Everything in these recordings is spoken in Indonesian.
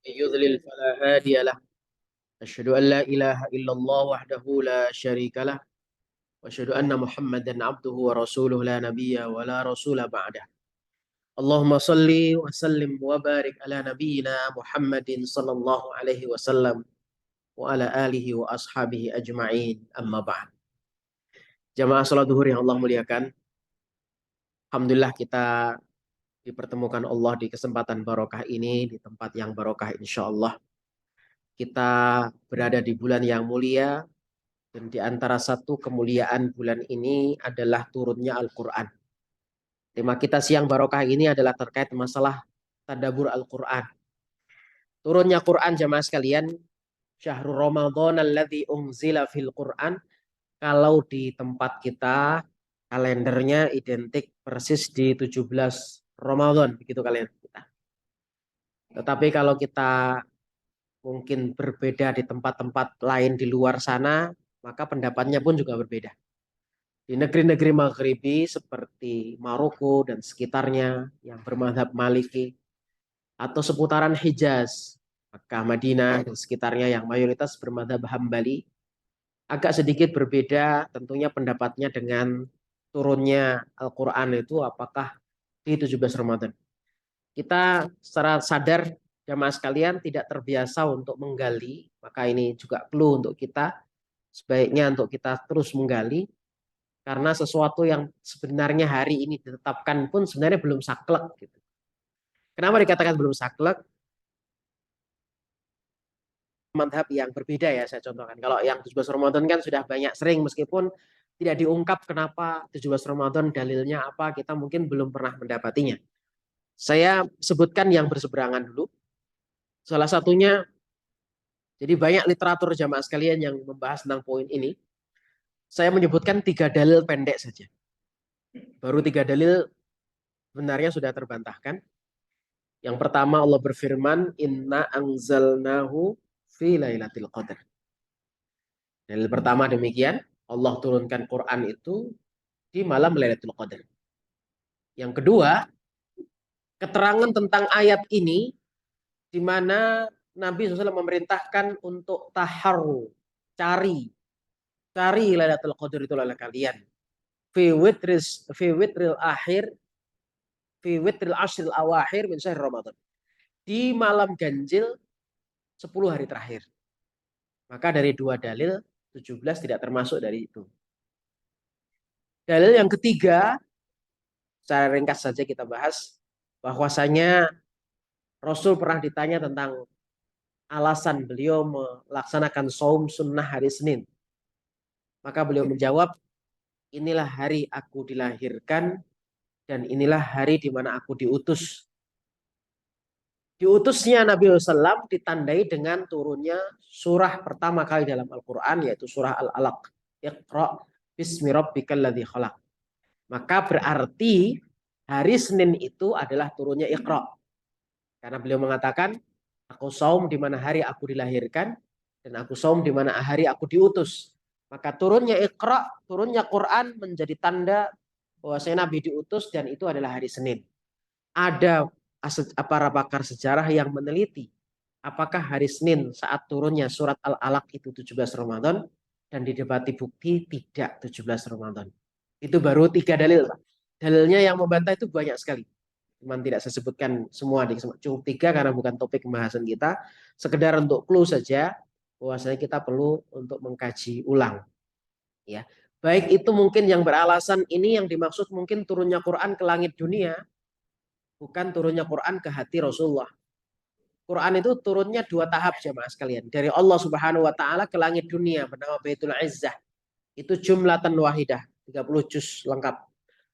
يضلل فلا هادي له. أشهد أن لا إله إلا الله وحده لا شريك له، وأشهد أن محمدا عبده ورسوله لا نبي ولا رسول بعده. اللهم صل وسلم وبارك على نبينا محمد صلى الله عليه وسلم وعلى آله وأصحابه أجمعين. أما بعد. Jamaah salat duhur yang Allah muliakan, Alhamdulillah kita dipertemukan Allah di kesempatan barokah ini, di tempat yang barokah insya Allah. Kita berada di bulan yang mulia, dan di antara satu kemuliaan bulan ini adalah turunnya Al-Quran. Tema kita siang barokah ini adalah terkait masalah tadabbur Al-Quran. Turunnya Quran jamaah sekalian, Syahrul Ramadan alladzi unzila fil Quran. Kalau di tempat kita kalendernya identik persis di 17 Ramadan, begitu kalian kita. Tetapi kalau kita mungkin berbeda di tempat-tempat lain di luar sana, maka pendapatnya pun juga berbeda. Di negeri-negeri Maghribi seperti Maroko dan sekitarnya yang bermadhab Maliki, atau seputaran Hijaz, Makkah, Madinah dan sekitarnya yang mayoritas bermadhab Hambali, agak sedikit berbeda tentunya pendapatnya dengan turunnya Al-Quran itu apakah di 17 Ramadan. Kita secara sadar jamaah sekalian tidak terbiasa untuk menggali, maka ini juga perlu untuk kita, sebaiknya untuk kita terus menggali. Karena sesuatu yang sebenarnya hari ini ditetapkan pun sebenarnya belum saklek gitu. Kenapa dikatakan belum saklek? Madhab yang berbeda ya saya contohkan. Kalau yang 17 Ramadan kan sudah banyak sering, meskipun tidak diungkap kenapa 17 Ramadan dalilnya apa, kita mungkin belum pernah mendapatinya. Saya sebutkan yang berseberangan dulu. Salah satunya, jadi banyak literatur jamaah sekalian yang membahas tentang poin ini. Saya menyebutkan 3 dalil pendek saja. Baru 3 dalil benarnya sudah terbantahkan. Yang pertama Allah berfirman, Inna anzalnahu fi lailatul qadar. Dalil pertama demikian, Allah turunkan Quran itu di malam Lailatul Qadar. Yang kedua, keterangan tentang ayat ini di mana Nabi SAW memerintahkan untuk taharru, cari, cari Lailatul Qadar itu oleh kalian. Fi witril akhir, fi witril ashril awakhir min syahr Ramadan. Di malam ganjil 10 hari terakhir. Maka dari 2 dalil, 17 tidak termasuk dari itu. Dalil yang ketiga, secara ringkas saja kita bahas, bahwasanya Rasul pernah ditanya tentang alasan beliau melaksanakan saum sunnah hari Senin. Maka beliau menjawab, inilah hari aku dilahirkan dan inilah hari di mana aku diutus. Diutusnya Nabi SAW ditandai dengan turunnya surah pertama kali dalam Al-Quran, yaitu surah Al-Alaq. Iqra' bismi rabbikal ladzi khalaq. Maka berarti hari Senin itu adalah turunnya Iqra'. Karena beliau mengatakan, aku saum di mana hari aku dilahirkan, dan aku saum di mana hari aku diutus. Maka turunnya Iqra, turunnya Quran menjadi tanda bahwa saya Nabi diutus dan itu adalah hari Senin. Ada para pakar sejarah yang meneliti apakah hari Senin saat turunnya surat Al-Alaq itu 17 Ramadan, dan didapati bukti tidak 17 Ramadan. Itu baru 3 dalil. Dalilnya yang membantah itu banyak sekali. Cuman tidak saya sebutkan semua, cukup 3 karena bukan topik pembahasan kita. Sekedar untuk clue saja bahwasanya kita perlu untuk mengkaji ulang. Ya, baik itu mungkin yang beralasan ini yang dimaksud mungkin turunnya Quran ke langit dunia, bukan turunnya Quran ke hati Rasulullah. Quran itu turunnya 2 tahap jemaah sekalian. Dari Allah Subhanahu wa taala ke langit dunia bernama Baitul Izzah. Itu jumlatan wahidah, 30 juz lengkap.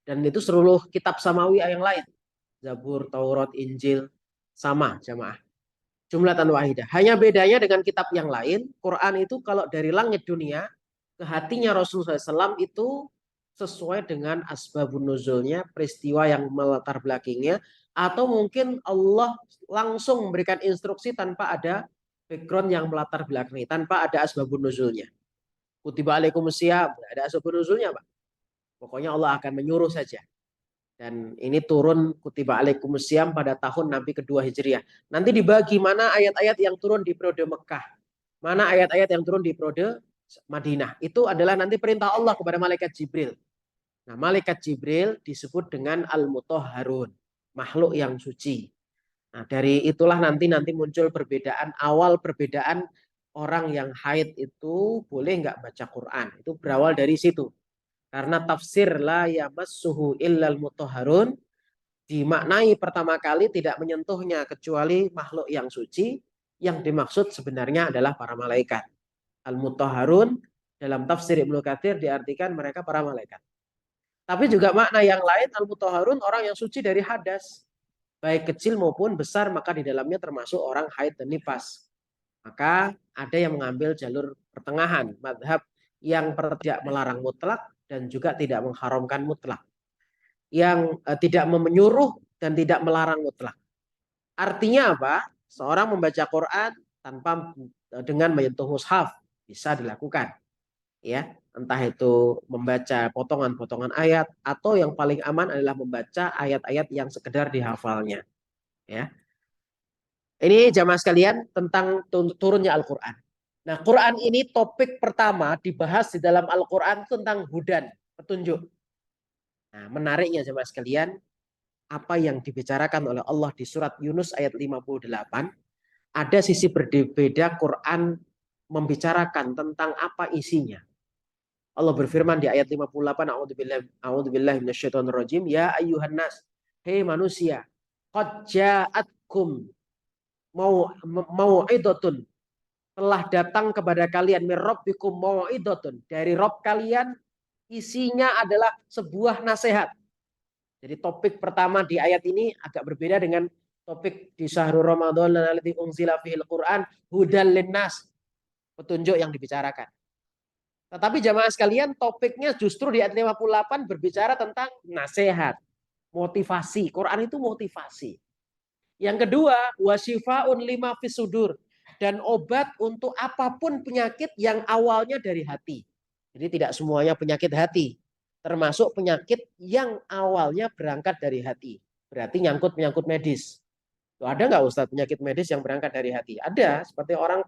Dan itu seluruh kitab samawi yang lain. Zabur, Taurat, Injil sama jemaah. Jumlatan wahidah. Hanya bedanya dengan kitab yang lain, Quran itu kalau dari langit dunia ke hatinya Rasulullah SAW itu sesuai dengan asbabun nuzulnya, peristiwa yang melatar belakangnya, atau mungkin Allah langsung memberikan instruksi tanpa ada background yang melatar belakangi, tanpa ada asbabun nuzulnya. Kutiba alaikumusiyam, ada asbabun nuzulnya, Pak. Pokoknya Allah akan menyuruh saja. Dan ini turun kutiba alaikumusiyam pada tahun Nabi kedua Hijriah. Nanti dibagi mana ayat-ayat yang turun di periode Mekah, mana ayat-ayat yang turun di periode Madinah. Itu adalah nanti perintah Allah kepada malaikat Jibril. Nah, malaikat Jibril disebut dengan Al-Mutahharun, makhluk yang suci. Nah, dari itulah nanti muncul perbedaan, awal perbedaan orang yang haid itu boleh nggak baca Quran. Itu berawal dari situ. Karena tafsir la yamassuhu illal mutahharun dimaknai pertama kali tidak menyentuhnya kecuali makhluk yang suci, yang dimaksud sebenarnya adalah para malaikat. Al-mutahharun dalam tafsir Ibnu Katsir diartikan mereka para malaikat. Tapi juga makna yang lain, al-mutahharun orang yang suci dari hadas, baik kecil maupun besar, maka di dalamnya termasuk orang haid dan nifas. Maka ada yang mengambil jalur pertengahan, madhab yang tidak melarang mutlak dan juga tidak mengharamkan mutlak, yang tidak menyuruh dan tidak melarang mutlak. Artinya apa? Seorang membaca Quran tanpa dengan menyentuh mushaf bisa dilakukan, ya. Entah itu membaca potongan-potongan ayat atau yang paling aman adalah membaca ayat-ayat yang sekedar dihafalnya, ya. Ini jamaah sekalian tentang turunnya Al-Quran. Nah, Quran ini topik pertama dibahas di dalam Al-Quran tentang hudan, petunjuk. Nah, menariknya jemaah sekalian, apa yang dibicarakan oleh Allah di surat Yunus ayat 58, ada sisi berbeda Quran membicarakan tentang apa isinya. Allah berfirman di ayat 58, a'udzubillahi minasyaitonirrajim, ya ayyuhan nas, hei manusia, qad ja'atkum mau'idhatun, telah datang kepada kalian min rabbikum mau'idhatun, dari Rabb kalian, isinya adalah sebuah nasihat. Jadi topik pertama di ayat ini agak berbeda dengan topik di syahrul Ramadan alladzi unzila fihil Quran hudal linnas, petunjuk yang dibicarakan. Tetapi jamaah sekalian, topiknya justru di ayat 58 berbicara tentang nasihat, motivasi. Quran itu motivasi. Yang kedua, wasyifaun lima fisudur, dan obat untuk apapun penyakit yang awalnya dari hati. Jadi tidak semuanya penyakit hati, termasuk penyakit yang awalnya berangkat dari hati. Berarti nyangkut medis. Tuh, ada nggak Ustadz penyakit medis yang berangkat dari hati? Ada, seperti orang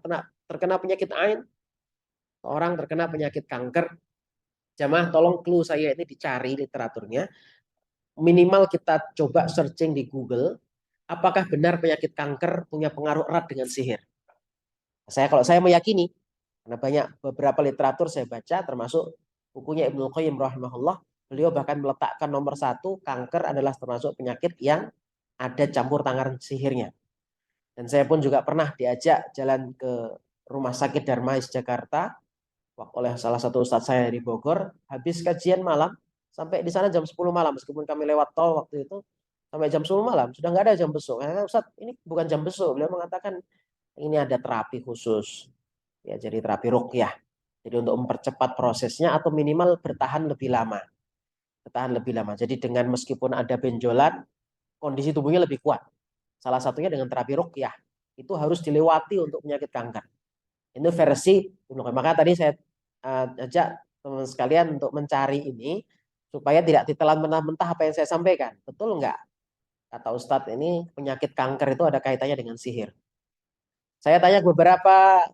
terkena penyakit ain, orang terkena penyakit kanker. Jamaah, tolong clue saya ini dicari literaturnya. Minimal kita coba searching di Google, apakah benar penyakit kanker punya pengaruh erat dengan sihir? Kalau saya meyakini, karena banyak beberapa literatur saya baca, termasuk bukunya Ibnu Qayyim rahimahullah, beliau bahkan meletakkan nomor 1, kanker adalah termasuk penyakit yang ada campur tangan sihirnya. Dan saya pun juga pernah diajak jalan ke Rumah Sakit Darmais Jakarta oleh salah satu ustadz saya di Bogor. Habis kajian malam, sampai di sana jam 10 malam, meskipun kami lewat tol waktu itu, sampai jam 10 malam, sudah nggak ada jam besuk. Karena Ustadz, ini bukan jam besuk. Beliau mengatakan, ini ada terapi khusus. Ya, jadi terapi ruqyah. Jadi untuk mempercepat prosesnya atau minimal bertahan lebih lama. Bertahan lebih lama. Jadi dengan meskipun ada benjolan, kondisi tubuhnya lebih kuat. Salah satunya dengan terapi ruqyah. Itu harus dilewati untuk penyakit kanker. Ini versi, maka tadi saya ajak teman sekalian untuk mencari ini supaya tidak ditelan mentah-mentah apa yang saya sampaikan. Betul enggak? Kata Ustadz, ini penyakit kanker itu ada kaitannya dengan sihir. Saya tanya beberapa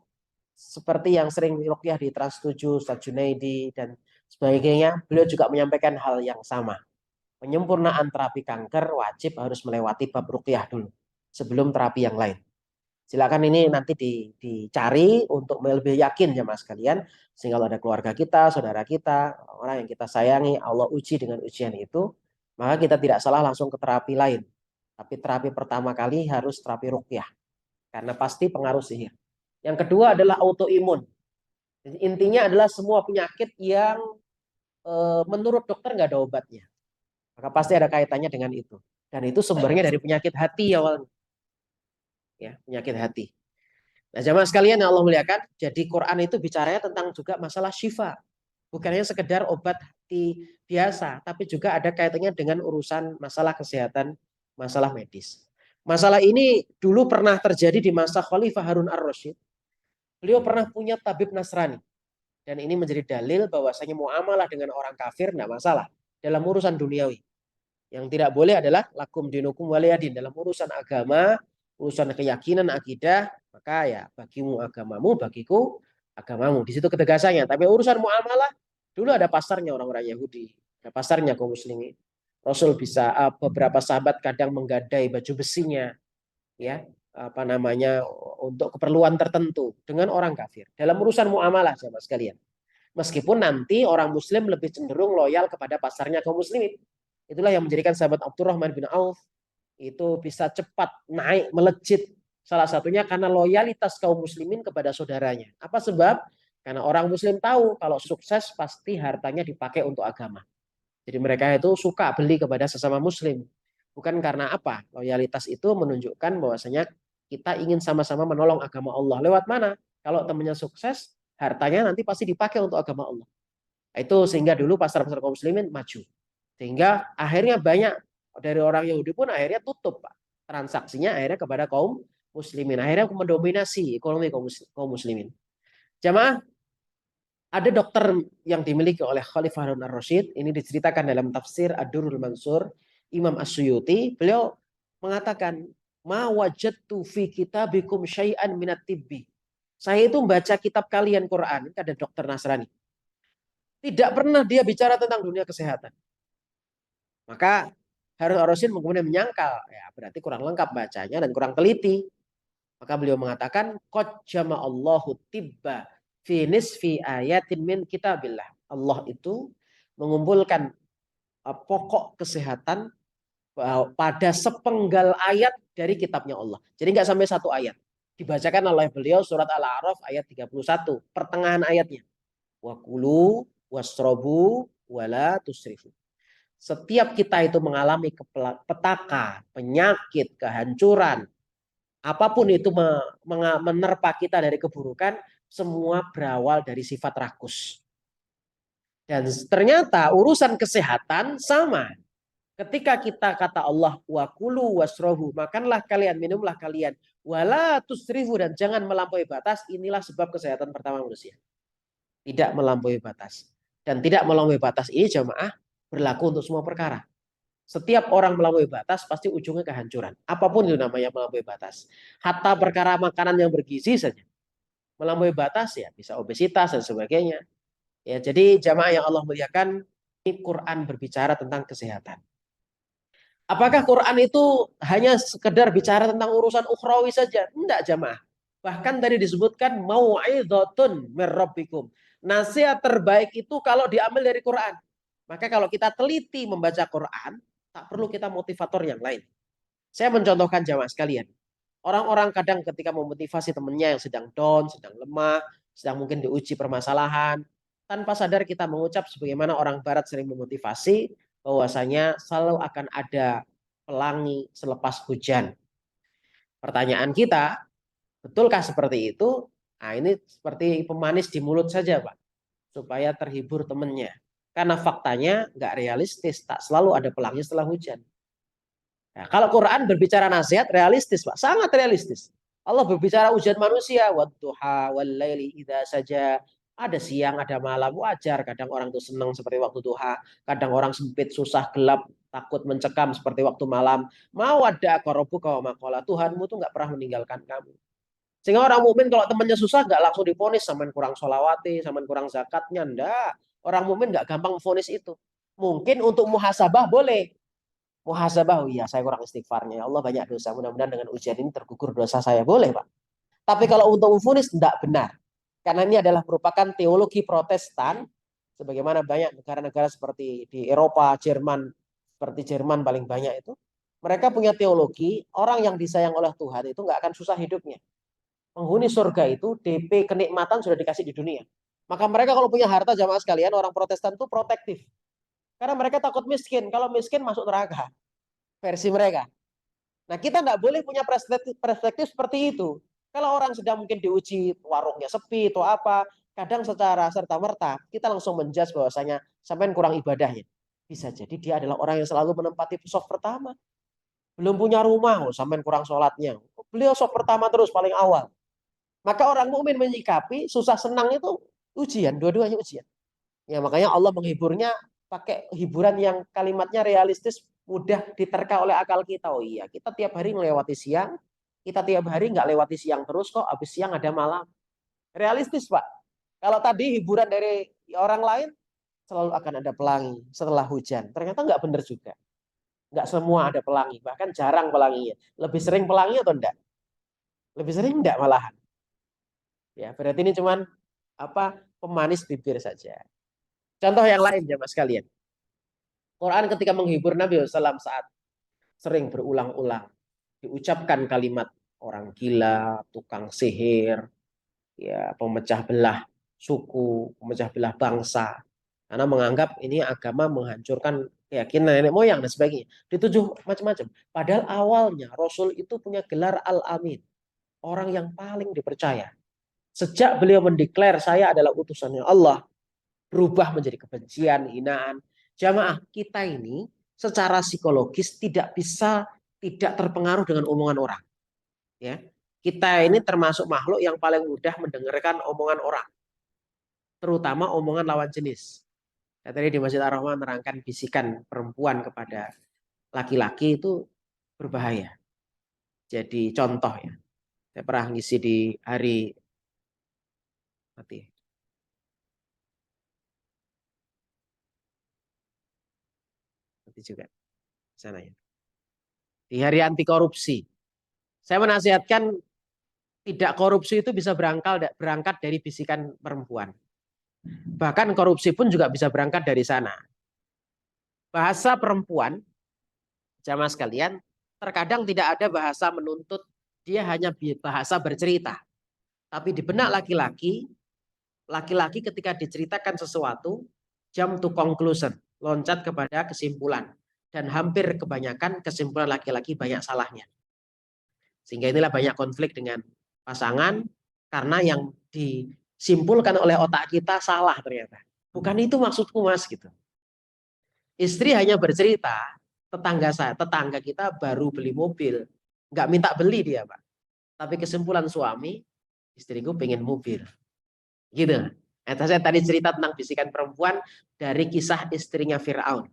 seperti yang sering ruqyah di Trans 7, Ustadz Junaidi dan sebagainya, beliau juga menyampaikan hal yang sama. Penyempurnaan terapi kanker wajib harus melewati bab ruqyah dulu sebelum terapi yang lain. Silakan ini nanti dicari untuk lebih yakin ya mas kalian, sehingga kalau ada keluarga kita, saudara kita, orang yang kita sayangi, Allah uji dengan ujian itu, maka kita tidak salah langsung ke terapi lain. Tapi terapi pertama kali harus terapi ruqyah, karena pasti pengaruh sihir. Yang kedua adalah autoimun. Jadi intinya adalah semua penyakit yang menurut dokter nggak ada obatnya, maka pasti ada kaitannya dengan itu. Dan itu sumbernya dari penyakit hati awalnya, ya penyakit hati. Nah, jamaah sekalian yang Allah muliakan, jadi Quran itu bicaranya tentang juga masalah syifa. Bukan hanya sekedar obat hati biasa, tapi juga ada kaitannya dengan urusan masalah kesehatan, masalah medis. Masalah ini dulu pernah terjadi di masa Khalifah Harun ar-Rasyid. Beliau pernah punya tabib Nasrani. Dan ini menjadi dalil bahwasanya muamalah dengan orang kafir tidak masalah dalam urusan duniawi. Yang tidak boleh adalah lakum dinukum waliyadin. Dalam urusan agama, urusan keyakinan, akidah, maka ya bagimu agamamu, bagiku agamamu. Di situ ketegasannya. Tapi urusan muamalah, dulu ada pasarnya orang-orang Yahudi. Ada pasarnya kaum muslimin. Rasul bisa beberapa sahabat kadang menggadai baju besinya, ya apa namanya, untuk keperluan tertentu dengan orang kafir. Dalam urusan muamalah, sahabat sekalian. Meskipun nanti orang muslim lebih cenderung loyal kepada pasarnya kaum muslimin. Itulah yang menjadikan sahabat Abdurrahman bin Auf itu bisa cepat naik melejit. Salah satunya karena loyalitas kaum muslimin kepada saudaranya. Apa sebab? Karena orang muslim tahu kalau sukses pasti hartanya dipakai untuk agama. Jadi mereka itu suka beli kepada sesama muslim. Bukan karena apa? Loyalitas itu menunjukkan bahwasanya kita ingin sama-sama menolong agama Allah. Lewat mana? Kalau temannya sukses, hartanya nanti pasti dipakai untuk agama Allah. Itu sehingga dulu pasar-pasar kaum muslimin maju. Sehingga akhirnya banyak dari orang Yahudi pun akhirnya tutup, Pak. Transaksinya akhirnya kepada kaum muslimin. Akhirnya mendominasi ekonomi kaum muslimin. Jamaah, ada dokter yang dimiliki oleh Khalifah Harun ar-Rasyid. Ini diceritakan dalam tafsir Ad-Durrul Mansur, Imam As-Suyuti. Beliau mengatakan, ma wajadtu fi kitabikum syai'an minat tibbi. Saya itu membaca kitab kalian Quran. Ini ada dokter Nasrani. Tidak pernah dia bicara tentang dunia kesehatan. Maka Harun ar-Rasyid kemudian menyangkal, ya berarti kurang lengkap bacanya dan kurang teliti. Maka beliau mengatakan, qad jama'allahu tibba fi nisfi ayatin min kitabillah. Allah itu mengumpulkan pokok kesehatan pada sepenggal ayat dari kitabnya Allah. Jadi nggak sampai satu ayat. Dibacakan oleh beliau surat Al-A'raf ayat 31, pertengahan ayatnya. Wa kulu wasrobu wala tusrifu. Setiap kita itu mengalami petaka, penyakit, kehancuran, apapun itu menerpa kita dari keburukan, semua berawal dari sifat rakus. Dan ternyata urusan kesehatan sama. Ketika kita kata Allah, wa kulu wasrohu, makanlah kalian, minumlah kalian, wala tusrifu, dan jangan melampaui batas, inilah sebab kesehatan pertama manusia. Tidak melampaui batas. Dan tidak melampaui batas ini jamaah berlaku untuk semua perkara. Setiap orang melampaui batas pasti ujungnya kehancuran. Apapun itu namanya melampaui batas. Hatta perkara makanan yang bergizi saja. Melampaui batas ya bisa obesitas dan sebagainya. Ya, jadi jamaah yang Allah muliakan, ini Quran berbicara tentang kesehatan. Apakah Quran itu hanya sekedar bicara tentang urusan ukhrawi saja? Enggak, jamaah. Bahkan tadi disebutkan mau'idhatun mir rabbikum. Nasihat terbaik itu kalau diambil dari Quran. Maka kalau kita teliti membaca Quran, tak perlu kita motivator yang lain. Saya mencontohkan jamaah sekalian. Orang-orang kadang ketika memotivasi temannya yang sedang down, sedang lemah, sedang mungkin diuji permasalahan, tanpa sadar kita mengucap sebagaimana orang barat sering memotivasi, bahwasanya selalu akan ada pelangi selepas hujan. Pertanyaan kita, betulkah seperti itu? Nah, ini seperti pemanis di mulut saja, Pak, supaya terhibur temannya. Karena faktanya nggak realistis, tak selalu ada pelangi setelah hujan. Nah, kalau Quran berbicara nasihat realistis, Pak, sangat realistis. Allah berbicara ujian manusia, wadduha wallaili idza saja. Ada siang, ada malam, wajar. Kadang orang itu senang seperti waktu duha, kadang orang sempit, susah, gelap, takut mencekam seperti waktu malam. Mau ada korobu kau makola, Tuhanmu tuh nggak pernah meninggalkan kamu. Sehingga orang mukmin kalau temannya susah nggak langsung diponis, samain kurang sholawati, samain kurang zakatnya, ndak. Orang mukmin nggak gampang memfonis itu. Mungkin untuk muhasabah boleh, muhasabah, oh iya saya kurang istighfarnya, ya Allah banyak dosa, mudah-mudahan dengan ujian ini tergugur dosa saya, boleh Pak. Tapi kalau untuk memvonis tidak benar, karena ini adalah merupakan teologi Protestan, sebagaimana banyak negara-negara seperti di Eropa, Jerman, seperti Jerman paling banyak itu, mereka punya teologi orang yang disayang oleh Tuhan itu nggak akan susah hidupnya. Penghuni surga itu DP kenikmatan sudah dikasih di dunia. Maka mereka kalau punya harta, jamaah sekalian, orang Protestan itu protektif. Karena mereka takut miskin. Kalau miskin masuk neraka. Versi mereka. Nah, kita nggak boleh punya perspektif seperti itu. Kalau orang sedang mungkin diuji, warungnya sepi atau apa, kadang secara serta-merta kita langsung menjudge bahwasanya sampai kurang ibadahnya. Bisa jadi dia adalah orang yang selalu menempati saf pertama. Belum punya rumah, oh, sampai kurang sholatnya. Beliau saf pertama terus paling awal. Maka orang mukmin menyikapi susah senang itu ujian, dua-duanya ujian. Ya makanya Allah menghiburnya pakai hiburan yang kalimatnya realistis, mudah diterka oleh akal kita. Oh iya, kita tiap hari melewati siang, kita tiap hari nggak lewati siang terus kok, habis siang ada malam. Realistis, Pak. Kalau tadi hiburan dari orang lain, selalu akan ada pelangi setelah hujan. Ternyata nggak benar juga. Nggak semua ada pelangi, bahkan jarang pelanginya. Lebih sering pelangi atau enggak? Lebih sering enggak malahan. Ya, berarti ini cuman pemanis bibir saja. Contoh yang lain ya Mas kalian. Quran ketika menghibur Nabi SAW saat sering berulang-ulang diucapkan kalimat orang gila, tukang sihir, ya pemecah belah suku, pemecah belah bangsa. Karena menganggap ini agama menghancurkan keyakinan nenek moyang dan sebagainya. Ditujuh macam-macam. Padahal awalnya Rasul itu punya gelar Al-Amin. Orang yang paling dipercaya. Sejak beliau mendeklar saya adalah utusannya Allah, berubah menjadi kebencian, hinaan. Jamaah kita ini secara psikologis tidak bisa tidak terpengaruh dengan omongan orang. Ya, kita ini termasuk makhluk yang paling mudah mendengarkan omongan orang, terutama omongan lawan jenis. Ya, tadi di Masjid Ar-Rahman menerangkan bisikan perempuan kepada laki-laki itu berbahaya. Jadi contoh ya, saya pernah ngisi di hari mati. Mati juga sana ya. Di hari anti korupsi. Saya menasihatkan tidak korupsi itu bisa berangkat dari bisikan perempuan. Bahkan korupsi pun juga bisa berangkat dari sana. Bahasa perempuan, jamaah sekalian, terkadang tidak ada bahasa menuntut, dia hanya bahasa bercerita. Tapi di benak laki-laki, laki-laki ketika diceritakan sesuatu, jump to conclusion, loncat kepada kesimpulan. Dan hampir kebanyakan kesimpulan laki-laki banyak salahnya. Sehingga inilah banyak konflik dengan pasangan, karena yang disimpulkan oleh otak kita salah ternyata. Bukan itu maksudku mas gitu. Istri hanya bercerita, tetangga kita baru beli mobil, nggak minta beli dia pak. Tapi kesimpulan suami, istriku pengen mobil, gitu. Saya tadi cerita tentang bisikan perempuan dari kisah istrinya Fir'aun.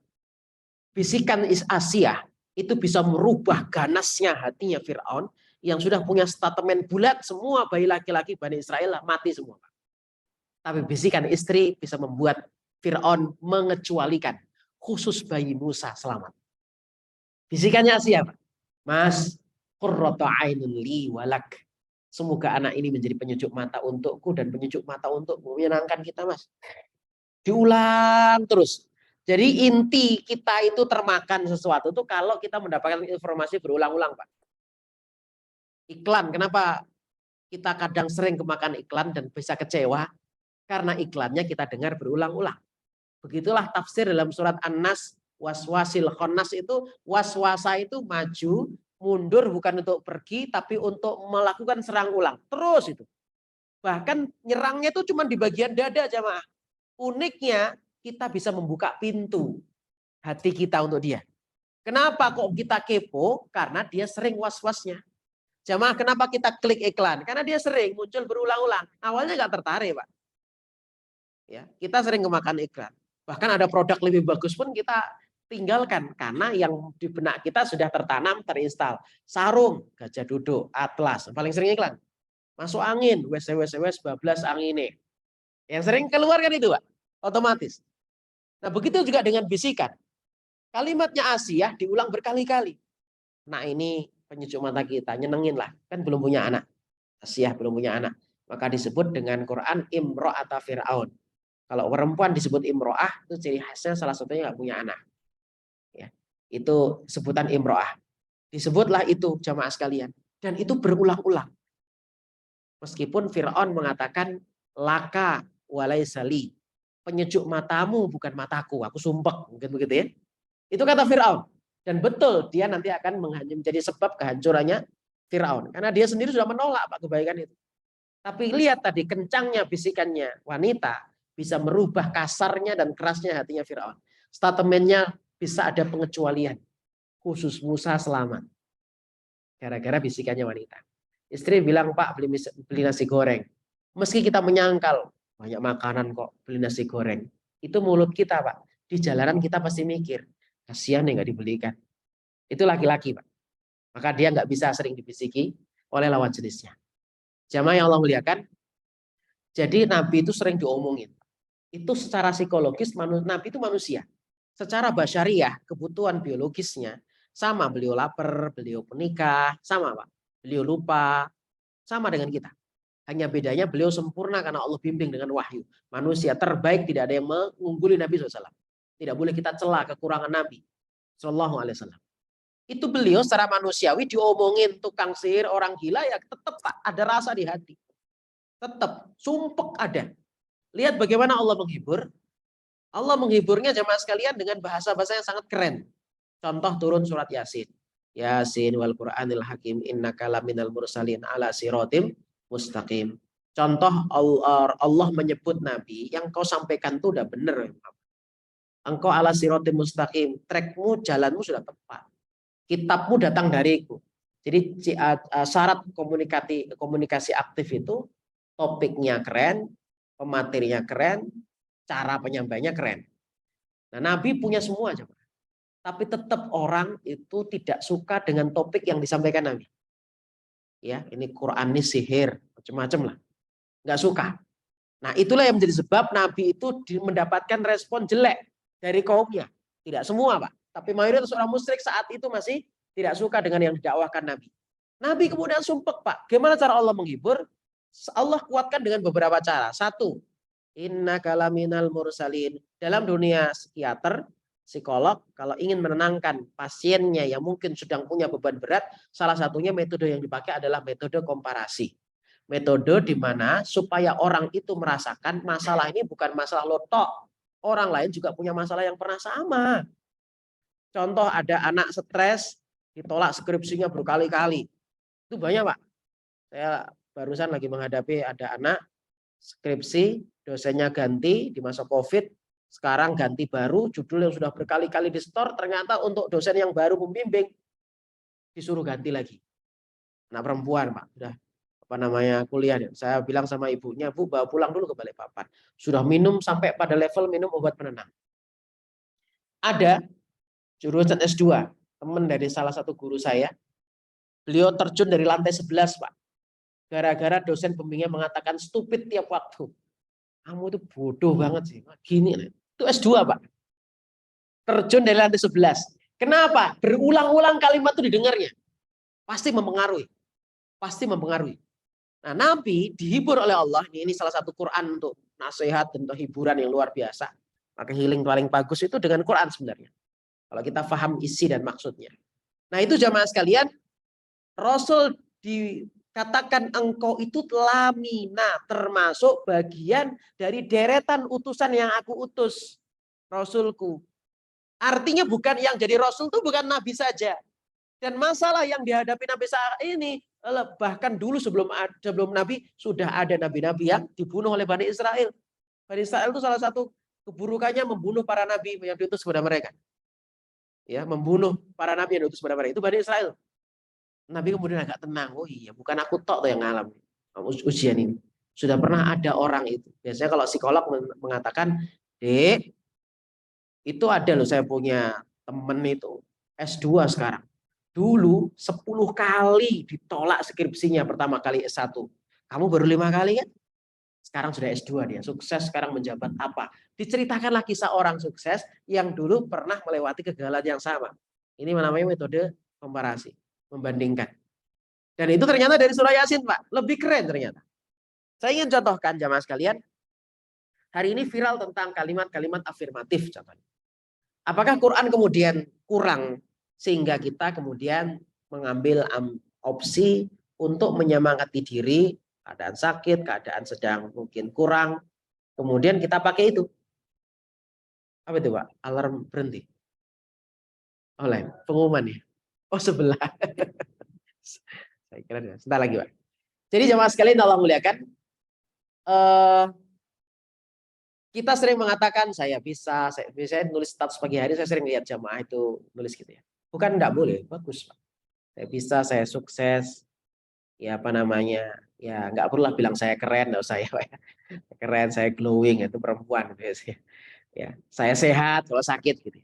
Bisikan Asia itu bisa merubah ganasnya hatinya Fir'aun yang sudah punya statement bulat, semua bayi laki-laki Bani Israel mati semua. Tapi bisikan istri bisa membuat Fir'aun mengecualikan khusus bayi Musa selamat. Bisikannya siapa? Mas, qurratu ainun li walak. Semoga anak ini menjadi penyucuk mata untukku dan penyucuk mata untukmu. Menyenangkan kita mas. Diulang terus. Jadi inti kita itu termakan sesuatu itu kalau kita mendapatkan informasi berulang-ulang Pak. Iklan, kenapa kita kadang sering kemakan iklan dan bisa kecewa? Karena iklannya kita dengar berulang-ulang. Begitulah tafsir dalam surat An-Nas, waswasil khannas itu, waswasa itu maju, mundur bukan untuk pergi, tapi untuk melakukan serang ulang. Terus itu. Bahkan nyerangnya itu cuma di bagian dada jamaah. Uniknya kita bisa membuka pintu hati kita untuk dia. Kenapa kok kita kepo? Karena dia sering was-wasnya. Jamaah kenapa kita klik iklan? Karena dia sering muncul berulang-ulang. Awalnya nggak tertarik Pak. Ya, kita sering kemakan iklan. Bahkan ada produk lebih bagus pun kita tinggalkan karena yang di benak kita sudah tertanam, terinstal. Sarung, gajah duduk, atlas, paling sering iklan. Masuk angin, wes bablas angin ini. Yang sering keluar kan itu, Pak. Otomatis. Nah, begitu juga dengan bisikan. Kalimatnya Asia diulang berkali-kali. Nah, ini penyejuk mata kita, nyenengin lah. Kan belum punya anak. Asia belum punya anak. Maka disebut dengan Quran Imro'ata Fir'aun. Kalau perempuan disebut imro'ah, itu ciri khasnya salah satunya nggak punya anak. Ya, itu sebutan imro'ah. Disebutlah itu jamaah sekalian. Dan itu berulang-ulang. Meskipun Fir'aun mengatakan, laka walaisali. Penyejuk matamu bukan mataku, aku sumpah. Mungkin begitu ya. Itu kata Fir'aun. Dan betul, dia nanti akan menjadi sebab kehancurannya Fir'aun. Karena dia sendiri sudah menolak Pak kebaikan itu. Tapi lihat tadi kencangnya bisikannya wanita, bisa merubah kasarnya dan kerasnya hatinya Fir'aun. Statementnya bisa ada pengecualian. Khusus Musa selamat. Gara-gara bisikannya wanita. Istri bilang, Pak beli nasi goreng. Meski kita menyangkal, banyak makanan kok, beli nasi goreng. Itu mulut kita Pak. Di jalanan kita pasti mikir, kasihan ya nggak dibelikan. Itu laki-laki, Pak. Maka dia nggak bisa sering dibisiki oleh lawan jenisnya. Jamaah yang Allah muliakan, jadi Nabi itu sering diomongin. Itu secara psikologis, Nabi itu manusia. Secara basyariah, kebutuhan biologisnya, sama, beliau lapar, beliau penikah, sama Pak. Beliau lupa, sama dengan kita. Hanya bedanya beliau sempurna karena Allah bimbing dengan wahyu. Manusia terbaik, tidak ada yang mengungguli Nabi SAW. Tidak boleh kita celah kekurangan Nabi SAW. Itu beliau secara manusiawi diomongin tukang sihir, orang gila, ya tetap Pak, ada rasa di hati. Tetap, sumpek ada. Lihat bagaimana Allah menghibur. Allah menghiburnya jemaah sekalian dengan bahasa-bahasa yang sangat keren. Contoh turun surat Yasin. Yasin wal Qur'anil Hakim innaka laminal mursalin ala siratim mustaqim. Contoh Allah menyebut Nabi, yang kau sampaikan itu udah benar. Engkau ala siratim mustaqim, trekmu, jalanmu sudah tepat. Kitabmu datang dariku. Jadi syarat komunikasi aktif itu topiknya keren, pematerinya keren, cara penyampainya keren. Nah, Nabi punya semua coba. Tapi tetap orang itu tidak suka dengan topik yang disampaikan Nabi. Ya, ini Quran ini sihir, macam-macam lah. Nggak suka. Nah, itulah yang menjadi sebab Nabi itu mendapatkan respon jelek dari kaumnya. Tidak semua, Pak. Tapi mayoritas orang musyrik saat itu masih tidak suka dengan yang didakwahkan Nabi. Nabi kemudian sumpek, Pak. Gimana cara Allah menghibur? Allah kuatkan dengan beberapa cara. Satu, innaka laminal mursalin. Dalam dunia psikiater, psikolog, kalau ingin menenangkan pasiennya yang mungkin sedang punya beban berat, salah satunya metode yang dipakai adalah metode komparasi. Metode di mana supaya orang itu merasakan masalah ini bukan masalah lo tok. Orang lain juga punya masalah yang pernah sama. Contoh ada anak stres, ditolak skripsinya berkali-kali. Itu banyak, Pak. Saya barusan lagi menghadapi ada anak skripsi, dosennya ganti di masa COVID, sekarang ganti baru, judul yang sudah berkali-kali di store, ternyata untuk dosen yang baru membimbing, disuruh ganti lagi. Anak perempuan, Pak, sudah kuliah. Saya bilang sama ibunya, Bu, bawa pulang dulu ke Balikpapan. Sudah minum sampai pada level minum obat penenang. Ada jurusan S2, teman dari salah satu guru saya, beliau terjun dari lantai 11, Pak. Gara-gara dosen pembimbingnya mengatakan stupid tiap waktu. Kamu itu bodoh banget sih. Gini, itu S2, Pak. Terjun dari lantai 11. Kenapa? Berulang-ulang kalimat itu didengarnya. Pasti mempengaruhi. Pasti mempengaruhi. Nah, Nabi dihibur oleh Allah. Ini salah satu Quran untuk nasihat dan untuk hiburan yang luar biasa. Maka healing paling bagus itu dengan Quran sebenarnya. Kalau kita paham isi dan maksudnya. Nah, itu jamaah sekalian, Rasul dikatakan engkau itu lamina, termasuk bagian dari deretan utusan yang aku utus, Rasulku. Artinya bukan yang jadi Rasul itu bukan Nabi saja. Dan masalah yang dihadapi Nabi saat ini, bahkan dulu sebelum Nabi, sudah ada Nabi-Nabi yang dibunuh oleh Bani Israel. Bani Israel itu salah satu keburukannya membunuh para Nabi yang diutus kepada mereka. Ya, membunuh para Nabi yang diutus kepada mereka. Itu Bani Israel. Nabi kemudian agak tenang. Oh iya, bukan aku tok yang ngalami ujian ini. Sudah pernah ada orang itu. Biasanya kalau psikolog mengatakan, Dek, itu ada loh, saya punya temen itu S2 sekarang. Dulu 10 kali ditolak skripsinya pertama kali S1. Kamu baru 5 kali kan? Sekarang sudah S2 dia, sukses sekarang menjabat apa. Diceritakanlah kisah orang sukses yang dulu pernah melewati kegagalan yang sama. Ini namanya metode komparasi, membandingkan. Dan itu ternyata dari surah Yasin, Pak. Lebih keren ternyata. Saya ingin contohkan jamaah sekalian. Hari ini viral tentang kalimat-kalimat afirmatif contohnya. Apakah Quran kemudian kurang sehingga kita kemudian mengambil opsi untuk menyemangati diri, keadaan sakit, keadaan sedang mungkin kurang, kemudian kita pakai itu. Apa itu, Pak? Alarm berhenti. Oleh pengumuman ya. Oh, sebelah. Saya kira sebentar lagi, Pak. Jadi jamaah sekalian Allah muliakan, kita sering mengatakan saya bisa nulis status pagi hari, saya sering lihat jamaah itu nulis gitu ya. Bukan enggak boleh, bagus, Pak. Saya bisa, saya sukses, ya apa namanya, ya nggak perlu lah bilang saya keren, nggak usah ya, Pak. Keren, saya glowing, itu perempuan gitu ya. Ya, saya sehat kalau sakit gitu.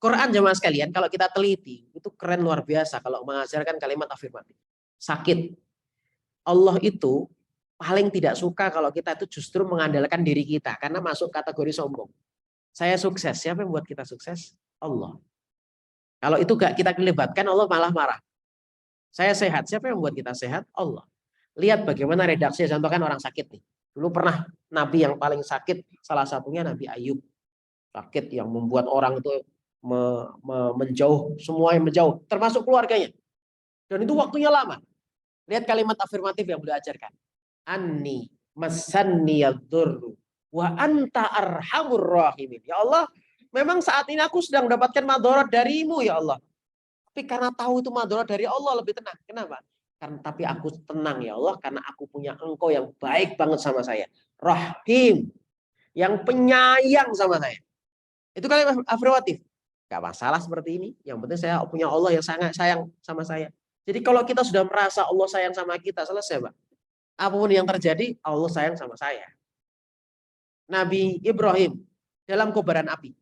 Quran jemaah sekalian, kalau kita teliti, itu keren luar biasa kalau mengajarkan kalimat afirmatif. Sakit. Allah itu paling tidak suka kalau kita itu justru mengandalkan diri kita, karena masuk kategori sombong. Saya sukses, siapa yang buat kita sukses? Allah. Kalau itu gak kita libatkan, Allah malah marah. Saya sehat, siapa yang membuat kita sehat? Allah. Lihat bagaimana redaksi, contohkan orang sakit nih. Dulu pernah Nabi yang paling sakit, salah satunya Nabi Ayub. Sakit yang membuat orang itu menjauh, semua yang menjauh, termasuk keluarganya. Dan itu waktunya lama. Lihat kalimat afirmatif yang beliau ajarkan. Anni masanni yadurru wa anta arhamur rahimin. Ya Allah, memang saat ini aku sedang mendapatkan madarat darimu ya Allah. Tapi karena tahu itu madarat dari Allah lebih tenang. Kenapa? Karena tapi aku tenang ya Allah karena aku punya engkau yang baik banget sama saya. Rahim, yang penyayang sama saya. Itu kalimat afirmatif. Gak masalah seperti ini. Yang penting saya punya Allah yang sangat sayang sama saya. Jadi kalau kita sudah merasa Allah sayang sama kita, selesai Pak. Apapun yang terjadi, Allah sayang sama saya. Nabi Ibrahim dalam kobaran api.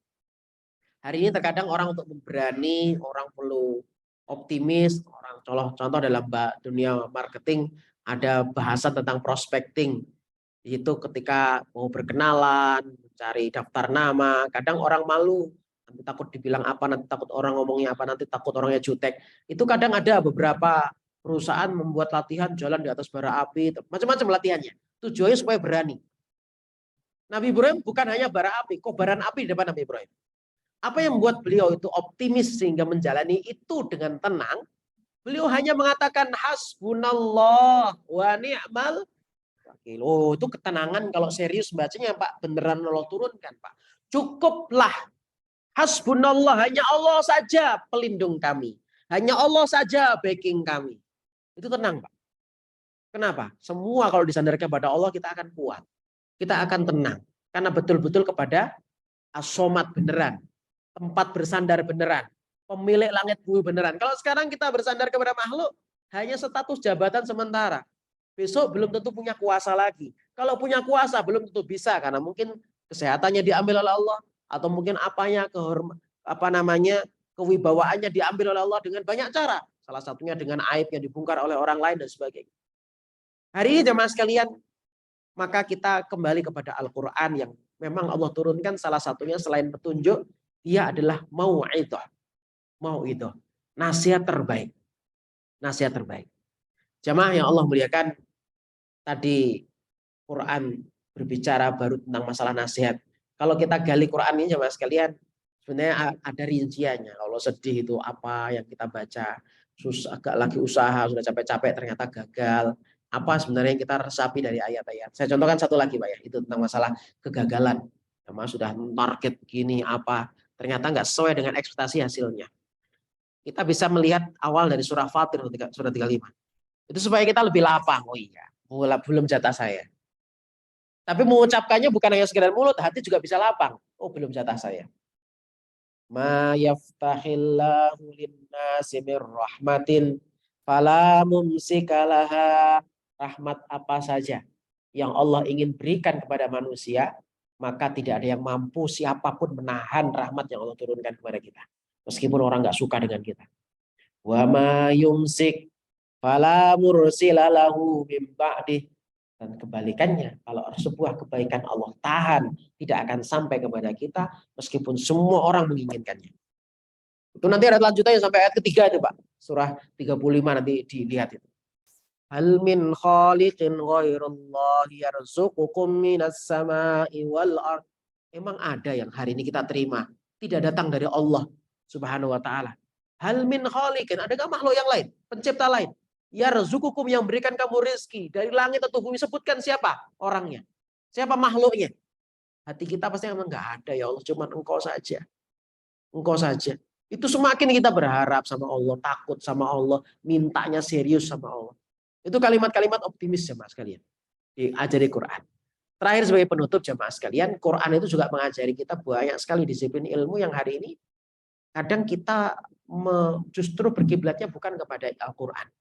Hari ini terkadang orang untuk berani, orang perlu optimis, orang contoh dalam dunia marketing ada bahasan tentang prospecting. Itu ketika mau berkenalan, mencari daftar nama, kadang orang malu, nanti takut dibilang apa, nanti takut orang ngomongnya apa, nanti takut orangnya jutek. Itu kadang ada beberapa perusahaan membuat latihan jalan di atas bara api, macam-macam latihannya. Tujuannya supaya berani. Nabi Ibrahim bukan hanya bara api, kobaran api di depan Nabi Ibrahim. Apa yang membuat beliau itu optimis sehingga menjalani itu dengan tenang? Beliau hanya mengatakan hasbunallah wa ni'mal wakil. Oh, itu ketenangan kalau serius bacanya Pak, beneran Allah turunkan Pak. Cukuplah hasbunallah, hanya Allah saja pelindung kami. Hanya Allah saja backing kami. Itu tenang Pak. Kenapa? Semua kalau disandarkan kepada Allah kita akan kuat. Kita akan tenang. Karena betul-betul kepada as-somad beneran. Tempat bersandar beneran, pemilik langit bumi beneran. Kalau sekarang kita bersandar kepada makhluk, hanya status jabatan sementara. Besok belum tentu punya kuasa lagi. Kalau punya kuasa belum tentu bisa, karena mungkin kesehatannya diambil oleh Allah, atau mungkin kewibawaannya diambil oleh Allah dengan banyak cara. Salah satunya dengan aib yang dibongkar oleh orang lain dan sebagainya. Hari ini jemaah sekalian, maka kita kembali kepada Al-Quran yang memang Allah turunkan, salah satunya selain petunjuk, dia adalah mau'idhah. Mau'idhah. Nasihat terbaik. Nasihat terbaik. Jamaah yang Allah muliakan, tadi Quran berbicara baru tentang masalah nasihat. Kalau kita gali Quran ini jamaah sekalian, sebenarnya ada rinciannya. Kalau sedih itu apa yang kita baca, susah agak lagi usaha, sudah capek-capek ternyata gagal. Apa sebenarnya yang kita resapi dari ayat-ayat. Saya contohkan satu lagi Pak ya, itu tentang masalah kegagalan. Jamaah sudah target begini apa, ternyata nggak sesuai dengan ekspektasi hasilnya. Kita bisa melihat awal dari surah Fatir, surah 35. Itu supaya kita lebih lapang. Oh iya, belum jatah saya. Tapi mengucapkannya bukan hanya sekedar mulut, hati juga bisa lapang. Oh, belum jatah saya. Ma yaftahillahu linnasi mir rahmatin fala mumsikalaha. Rahmat apa saja yang Allah ingin berikan kepada manusia, maka tidak ada yang mampu siapapun menahan rahmat yang Allah turunkan kepada kita. Meskipun orang nggak suka dengan kita. Wa ma yumsik fala mursila lahu mim ba'dih. Dan kebalikannya, kalau sebuah kebaikan Allah tahan, tidak akan sampai kepada kita meskipun semua orang menginginkannya. Itu nanti ada lanjutannya sampai ayat ketiga itu Pak. Surah 35 nanti dilihat itu. Hal min khaliqin ghairullahi yarzuqukum minas sama'i wal ard. Emang ada yang hari ini kita terima tidak datang dari Allah Subhanahu wa taala. Hal min khaliqin, adakah makhluk yang lain, pencipta lain? Yarzuqukum, yang berikan kamu rezeki dari langit atau bumi. Sebutkan siapa orangnya, siapa makhluknya. Hati kita pasti emang nggak ada ya Allah, cuma engkau saja. Engkau saja. Itu semakin kita berharap sama Allah, takut sama Allah, mintanya serius sama Allah. Itu kalimat-kalimat optimis jemaah sekalian. Diajari Quran. Terakhir sebagai penutup jemaah sekalian, Quran itu juga mengajari kita banyak sekali disiplin ilmu yang hari ini kadang kita justru berkiblatnya bukan kepada Al-Quran.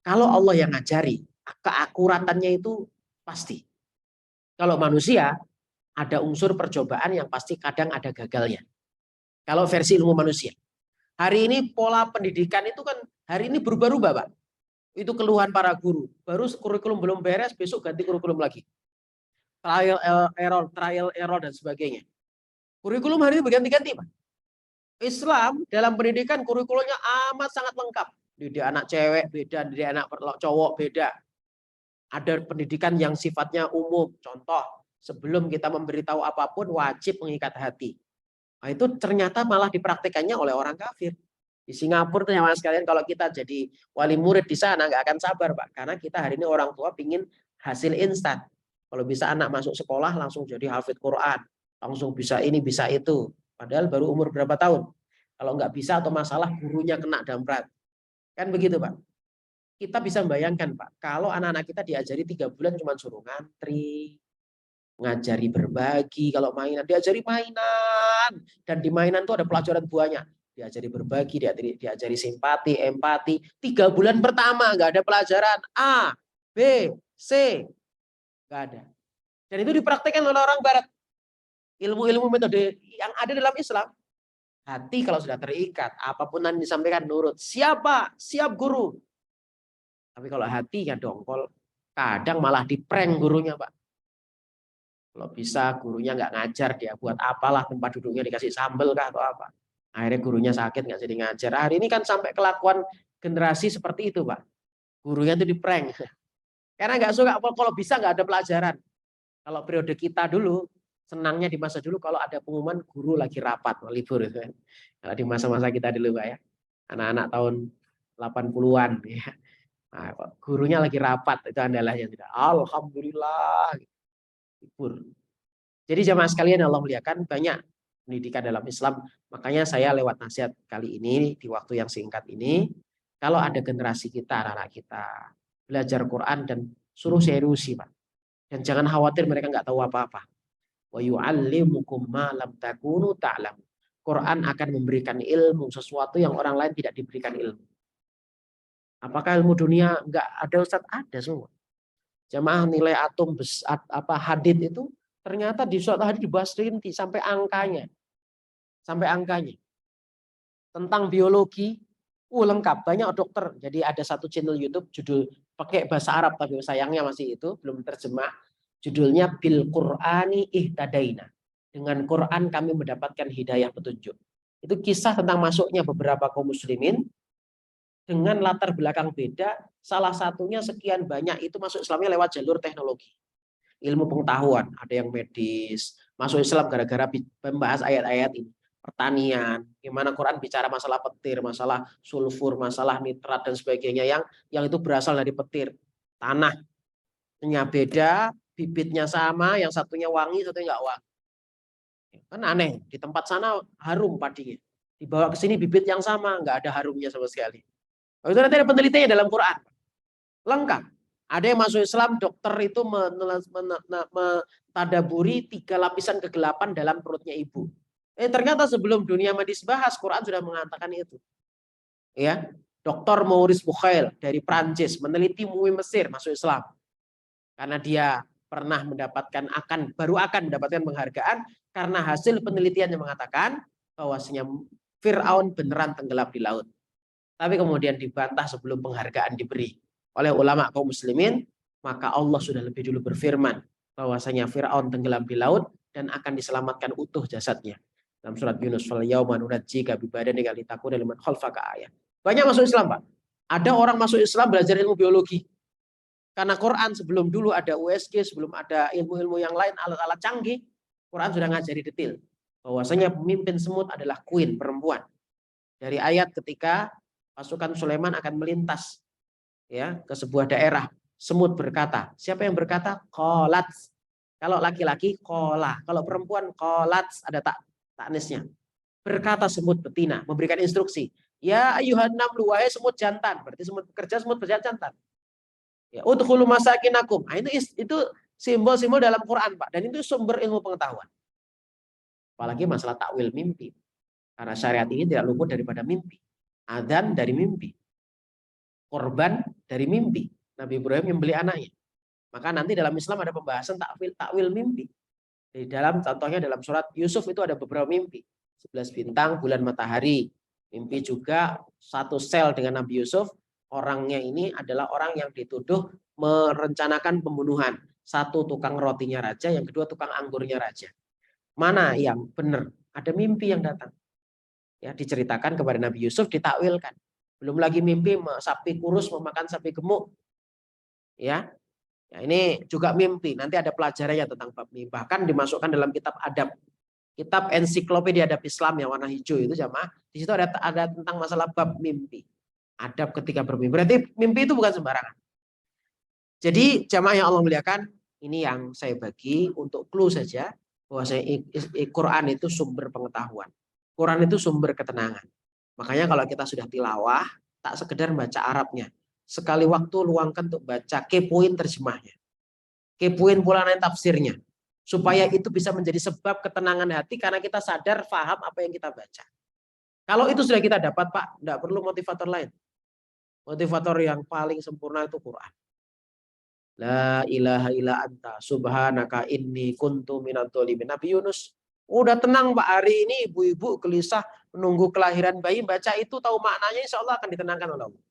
Kalau Allah yang ngajari, keakuratannya itu pasti. Kalau manusia, ada unsur percobaan yang pasti kadang ada gagalnya. Kalau versi ilmu manusia. Hari ini pola pendidikan itu kan hari ini berubah-ubah, Pak. Itu keluhan para guru. Baru kurikulum belum beres, besok ganti kurikulum lagi. Trial error dan sebagainya. Kurikulum hari ini berganti-ganti, Pak. Islam dalam pendidikan kurikulumnya amat sangat lengkap. Didik anak cewek beda, didik anak cowok beda. Ada pendidikan yang sifatnya umum. Contoh, sebelum kita memberitahu apapun wajib mengikat hati. Nah, itu ternyata malah dipraktikannya oleh orang kafir. Di Singapura tuh ya mas sekalian, kalau kita jadi wali murid di sana nggak akan sabar Pak, karena kita hari ini orang tua pingin hasil instan. Kalau bisa anak masuk sekolah langsung jadi hafid Quran, langsung bisa ini bisa itu. Padahal baru umur berapa tahun. Kalau nggak bisa atau masalah gurunya kena damprat. Kan begitu Pak. Kita bisa membayangkan Pak, kalau anak-anak kita diajari 3 bulan cuma suruh ngantri, ngajari berbagi, kalau mainan diajari mainan, dan di mainan itu ada pelajaran buahnya, diajari berbagi, diajari simpati, empati. 3 bulan pertama nggak ada pelajaran A, B, C, nggak ada. Dan itu dipraktikkan oleh orang Barat. Ilmu-ilmu metode yang ada dalam Islam. Hati kalau sudah terikat, apapun yang disampaikan nurut. Siapa? Siap guru. Tapi kalau hati ya dongkol, kadang malah diprank gurunya Pak. Kalau bisa gurunya nggak ngajar, dia buat apalah, tempat duduknya dikasih sambel kah atau apa. Akhirnya gurunya sakit nggak jadi ngajar. Hari ini kan sampai kelakuan generasi seperti itu Pak. Gurunya itu diprank. Karena nggak suka, kalau bisa nggak ada pelajaran. Kalau periode kita dulu, senangnya di masa dulu kalau ada pengumuman guru lagi rapat, libur. Kalau di masa-masa kita dulu Pak ya. Anak-anak tahun 80-an. Ya. Nah, gurunya lagi rapat, itu andalanya tidak. Alhamdulillah. Libur. Jadi jamaah sekalian Allah muliakan, banyak pendidikan dalam Islam. Makanya saya lewat nasihat kali ini, di waktu yang singkat ini, kalau ada generasi kita, anak-anak kita, belajar Quran dan suruh seriusi Pak. Dan jangan khawatir mereka nggak tahu apa-apa. Wa yu'allimukum ma lam takunu ta'lam. Quran akan memberikan ilmu, sesuatu yang orang lain tidak diberikan ilmu. Apakah ilmu dunia nggak ada Ustaz? Ada semua. Jamaah nilai atom hadid itu ternyata di suatu hadis dibahas rinci sampai angkanya. Sampai angkanya. Tentang biologi, lengkap, banyak dokter. Jadi ada satu channel YouTube judul pakai bahasa Arab tapi sayangnya masih itu belum terjemah. Judulnya Bil Qur'ani Ihtadaina. Dengan Quran kami mendapatkan hidayah petunjuk. Itu kisah tentang masuknya beberapa kaum muslimin dengan latar belakang beda, salah satunya sekian banyak itu masuk Islamnya lewat jalur teknologi. Ilmu pengetahuan, ada yang medis, masuk Islam gara-gara membahas ayat-ayat ini. Pertanian, gimana Quran bicara masalah petir, masalah sulfur, masalah nitrat dan sebagainya yang itu berasal dari petir. Tanahnya beda, bibitnya sama, yang satunya wangi, satunya nggak wangi. Kan aneh, di tempat sana harum padinya. Dibawa ke sini bibit yang sama, nggak ada harumnya sama sekali. Itu nanti ada penelitiannya dalam Quran. Lengkap. Ada yang masuk Islam, dokter itu mentadaburi 3 lapisan kegelapan dalam perutnya ibu. Ternyata sebelum dunia medis bahas, Quran sudah mengatakan itu. Ya, Dr. Maurice Bucaille dari Prancis meneliti mumi Mesir masuk Islam. Karena dia pernah baru akan mendapatkan penghargaan karena hasil penelitiannya mengatakan bahwasanya Fir'aun beneran tenggelam di laut. Tapi kemudian dibantah sebelum penghargaan diberi oleh ulama kaum muslimin, maka Allah sudah lebih dulu berfirman bahwasanya Fir'aun tenggelam di laut dan akan diselamatkan utuh jasadnya. Dalam surat Yunus, fal yauma nunajjika bi badanika litakuna liman khalfaka ayah. Banyak masuk Islam, Pak. Ada orang masuk Islam belajar ilmu biologi. Karena Quran sebelum dulu ada USG, sebelum ada ilmu-ilmu yang lain, alat-alat canggih, Quran sudah ngajari detail bahwasanya pemimpin semut adalah queen, perempuan. Dari ayat ketika pasukan Sulaiman akan melintas ya ke sebuah daerah, semut berkata. Siapa yang berkata? Qalat. Kalau laki-laki qola, kalau perempuan qolat, ada taknisnya. Berkata semut betina, memberikan instruksi. Ya ayuhan namlu, wahai semut jantan. Berarti semut bekerja, semut berjantan. Ya, udkhulu masakinakum. Nah, itu simbol-simbol dalam Quran, Pak. Dan itu sumber ilmu pengetahuan. Apalagi masalah takwil mimpi. Karena syariat ini tidak luput daripada mimpi. Adzan dari mimpi. Korban dari mimpi. Nabi Ibrahim membeli anaknya. Maka nanti dalam Islam ada pembahasan takwil mimpi. Di dalam contohnya dalam surat Yusuf itu ada beberapa mimpi. 11 bintang, bulan, matahari. Mimpi juga satu sel dengan Nabi Yusuf. Orangnya ini adalah orang yang dituduh merencanakan pembunuhan. Satu tukang rotinya raja, yang kedua tukang anggurnya raja. Mana yang benar? Ada mimpi yang datang. Ya, diceritakan kepada Nabi Yusuf, ditakwilkan. Belum lagi mimpi sapi kurus memakan sapi gemuk. Ya, ya, ini juga mimpi. Nanti ada pelajarannya tentang bab mimpi. Bahkan dimasukkan dalam kitab adab. Kitab ensiklopedia adab Islam yang warna hijau itu jamaah. Di situ ada tentang masalah bab mimpi. Adab ketika bermimpi. Berarti mimpi itu bukan sembarangan. Jadi jamaah yang Allah muliakan, ini yang saya bagi untuk clue saja bahwa Quran itu sumber pengetahuan. Quran itu sumber ketenangan. Makanya kalau kita sudah tilawah, tak sekedar baca Arabnya. Sekali waktu luangkan untuk baca, kepoin terjemahnya. Kepoin pula tafsirnya. Supaya itu bisa menjadi sebab ketenangan hati karena kita sadar, paham apa yang kita baca. Kalau itu sudah kita dapat, Pak, tidak perlu motivator lain. Motivator yang paling sempurna itu Quran. La ilaha illa anta subhanaka inni kuntu minadh dhalimin. Nabi Yunus udah tenang Pak, hari ini ibu-ibu gelisah menunggu kelahiran bayi, baca itu tahu maknanya, insya Allah akan ditenangkan oleh Allah.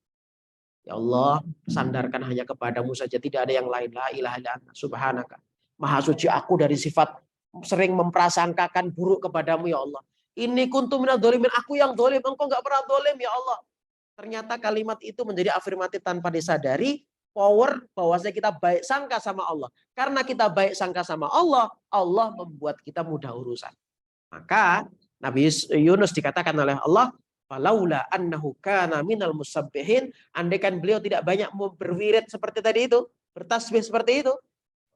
Ya Allah, sandarkan hanya kepadamu saja, tidak ada yang lain. La ilaha illa anta subhanaka. Maha suci aku dari sifat sering memprasangkakan buruk kepadamu ya Allah. Ini kuntu minadh dhalimin, aku yang dolim, engkau nggak pernah dolim ya Allah. Ternyata kalimat itu menjadi afirmatif tanpa disadari. Power bahwasanya kita baik sangka sama Allah. Karena kita baik sangka sama Allah, Allah membuat kita mudah urusan. Maka Nabi Yunus dikatakan oleh Allah, falaula annahu kana minal musabbihin, andaikan beliau tidak banyak berwirid seperti tadi itu, bertasbih seperti itu,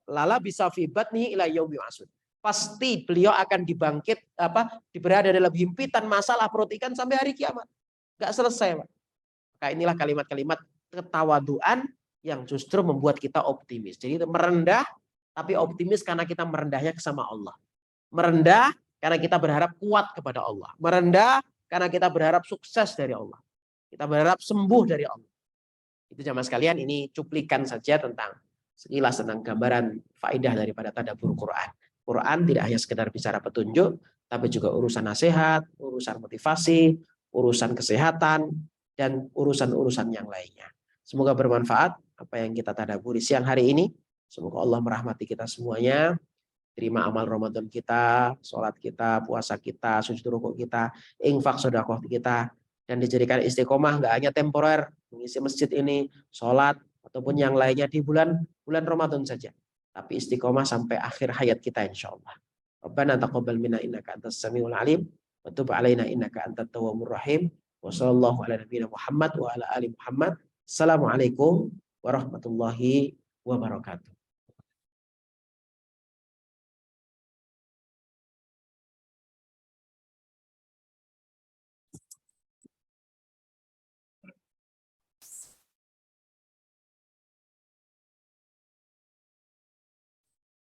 lala bisa fi batni ila yaumi yub'atsun. Pasti beliau akan dibangkit berada dalam himpitan masalah perut ikan sampai hari kiamat. Enggak selesai, Pak. Maka inilah kalimat-kalimat ketawaduan yang justru membuat kita optimis. Jadi merendah tapi optimis karena kita merendahnya sama Allah. Merendah karena kita berharap kuat kepada Allah. Merendah karena kita berharap sukses dari Allah. Kita berharap sembuh dari Allah. Itu jamaah sekalian, ini cuplikan saja tentang sekilas tentang gambaran faidah daripada tadabbur Quran. Quran tidak hanya sekedar bicara petunjuk, tapi juga urusan nasihat, urusan motivasi, urusan kesehatan, dan urusan-urusan yang lainnya. Semoga bermanfaat apa yang kita tadabburi siang hari ini. Semoga Allah merahmati kita semuanya. Terima amal Ramadan kita, sholat kita, puasa kita, sujud rukuk kita, infak sedekah kita, dan dijadikan istiqomah nggak hanya temporer mengisi masjid ini, sholat ataupun yang lainnya di bulan Ramadan saja, tapi istiqomah sampai akhir hayat kita insyaallah. Rabbana taqabbal minna innaka antas samiul alim wa tub alaina innaka antat tawwabur rahim. Wa sallallahu ala nabiyina Muhammad wa ala ali Muhammad. Assalamualaikum warahmatullahi wabarakatuh.